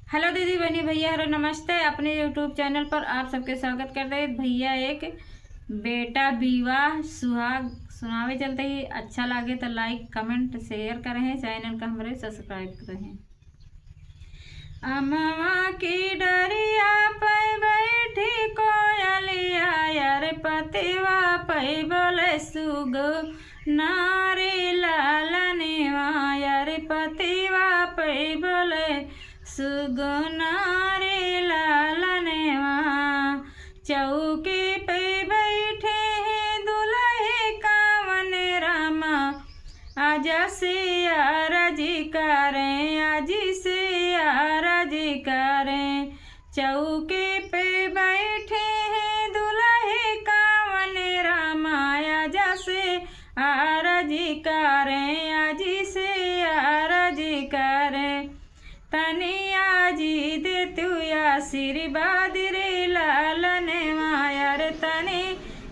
Hello दीदी बहनी भैया, हेलो नमस्ते। अपने यूट्यूब चैनल पर आप सबके स्वागत करते हैं। भैया एक बेटा विवाह सुहाग सुनावे चलते ही अच्छा लगे तो लाइक कमेंट शेयर करें, चैनल का हमारे सब्सक्राइब करें। अमवा की डरिया पे बैठी कोयलिया यार पतिवा पे बोले सुगो नारी लालनेवा यार पतिवा पे बोले सुगो नारी लालनेवा। चौकी पे बैठे हैं दुल्हे कावन रामा आजा से आरजी करें, आजी से आरजी करें। चौके पे बैठे हैं दुल्हे कावन रामा आजा से आरजी करें, आजी से आरजी करें। तनी आजी दे तू आशीर्वाद रे लालनेवा यार तनी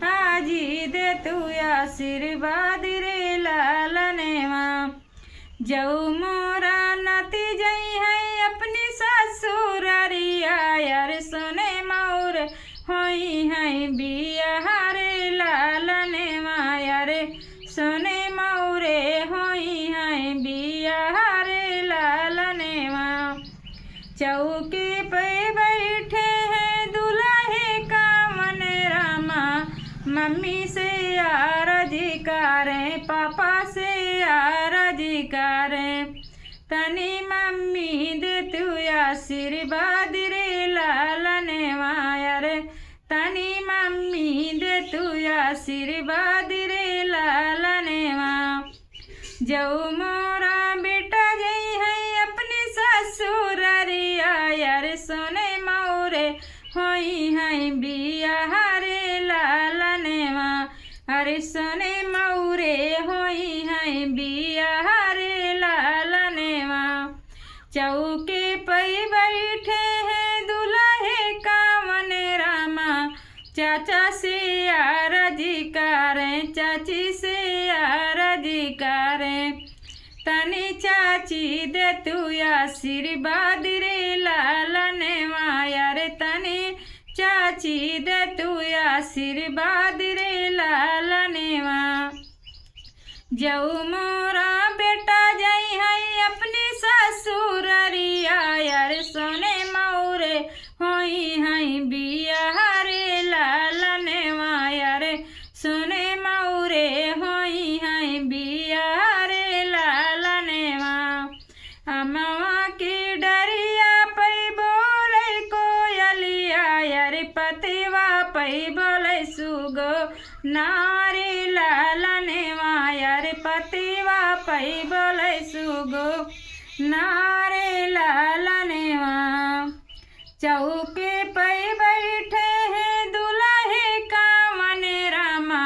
आजी दे तू आशीर्वाद रे लालनेवा। जऊ मोरा नाती जई है अपनी ससुरारिया यार सुने मौर होई है बिया रे लालनेवा यार सुने मौरे होई है बिया रे लालनेवा। चौकी पे बैठे हैं दुल्हे कावन रामा मम्मी से आरजी करें, पापा से आरजी करें। तनी मम्मी दे तू आशीर्वाद रे लालनेवा यार तनी मम्मी दे तू आशीर्वाद रे लालनेवा। जऊ मोरा बेटा जई है अपनी ससुरारिया यार सोने मौरे होई है बिया रे लालनेवा अरे सोने मौरे होई है बिया रे लालनेवा। चौके पे बैठे हैं दुल्हे कावन रामा चाचा से आरजी करें, चाची से आरजी करें। तनी चाची दे तू आशीर्वाद रे लालनेवा यार तनी चाची दे तू आशीर्वाद रे लालनेवा। जऊ मोरा बेटा जई है अपनी ससुरारिया यार सोने मौरे होई है बिया रे लालनेवा यार सोने मौरे होई है बिया रे लालनेवा। अमवा की डरिया पे बोले कोयलिया यार पतिवा पे बोले सुगो नारी लालनेवा यार पतिवा पे बोले सुगो नारी लालनेवा। चौके पे बैठे हैं दुल्हे कावन रामा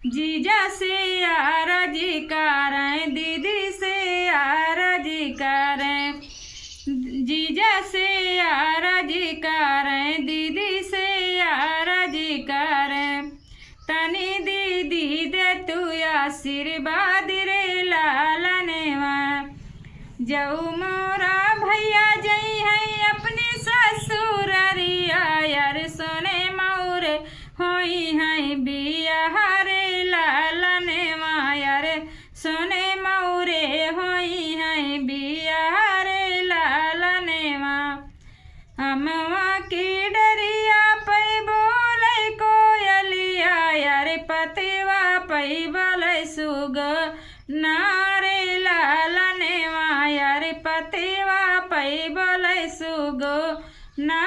जीजा से आरजी करें, दीदी से आरजी करें। जीजा से आरजी करें, दीदी से आरजी करें। तनी दीदी दे तू आशीर्वाद रे लालनेवा। जऊ मोरा भैया जई है अपनी ससुरारिया यार सोने मौर होई है बिया रे लालनेवा यार सोने मौरे होई है बिया रे लालनेवा। अमवा की डरिया पे बोले कोयलिया यार पतिवा पे बोले सुगो नारे लालनेवा यार पतिवा पे बोले सुगो ना